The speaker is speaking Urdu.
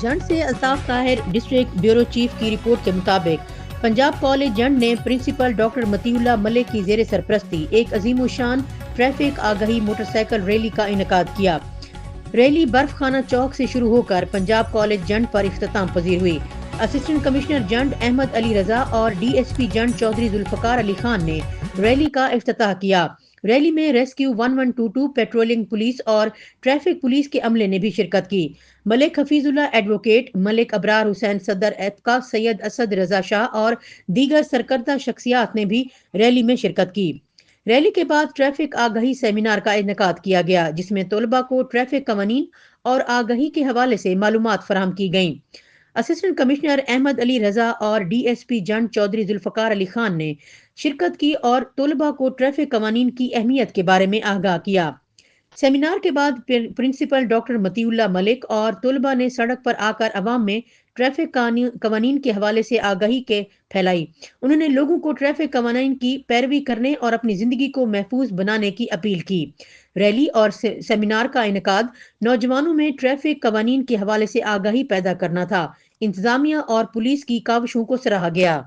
جھنڈ سے Altaf Tahir district bureau chief کی رپورٹ کے مطابق پنجاب کالج جھنڈ نے پرنسپل ڈاکٹر مطیع اللہ ملک کی زیر سرپرستی ایک عظیم الشان ٹریفک آگہی موٹر سائیکل ریلی کا انعقاد کیا۔ ریلی برف خانہ چوک سے شروع ہو کر پنجاب کالج جھنڈ پر اختتام پذیر ہوئی۔ اسسٹنٹ کمشنر جھنڈ احمد علی رضا اور D S P Jhand Chaudhry Zulfiqar Ali Khan نے ریلی کا افتتاح کیا۔ ریلی میں ریسکیو 1122 پیٹرولنگ پولیس اور ٹریفک پولیس کے عملے نے بھی شرکت کی۔ ملک حفیظ اللہ ایڈوکیٹ، ملک ابرار حسین صدر ایپکا، سید اسد رضا شاہ اور دیگر سرکردہ شخصیات نے بھی ریلی میں شرکت کی۔ ریلی کے بعد ٹریفک آگہی سیمینار کا انعقاد کیا گیا، جس میں طلباء کو ٹریفک قوانین اور آگہی کے حوالے سے معلومات فراہم کی گئیں۔ اسسٹنٹ کمشنر احمد علی رضا اور D S P Jhand Chaudhry Zulfiqar Ali Khan نے شرکت کی اور طلباء کو ٹریفک قوانین کی اہمیت کے بارے میں آگاہ کیا۔ سیمینار کے بعد پرنسپل ڈاکٹر مطیع اللہ ملک اور طلباء نے سڑک پر آ کر عوام میں ٹریفک قوانین کے حوالے سے آگہی کے پھیلائی۔ انہوں نے لوگوں کو ٹریفک قوانین کی پیروی کرنے اور اپنی زندگی کو محفوظ بنانے کی اپیل کی۔ ریلی اور سیمینار کا انعقاد نوجوانوں میں ٹریفک قوانین کے حوالے سے آگاہی پیدا کرنا تھا۔ انتظامیہ اور پولیس کی کاوشوں کو سراہا گیا۔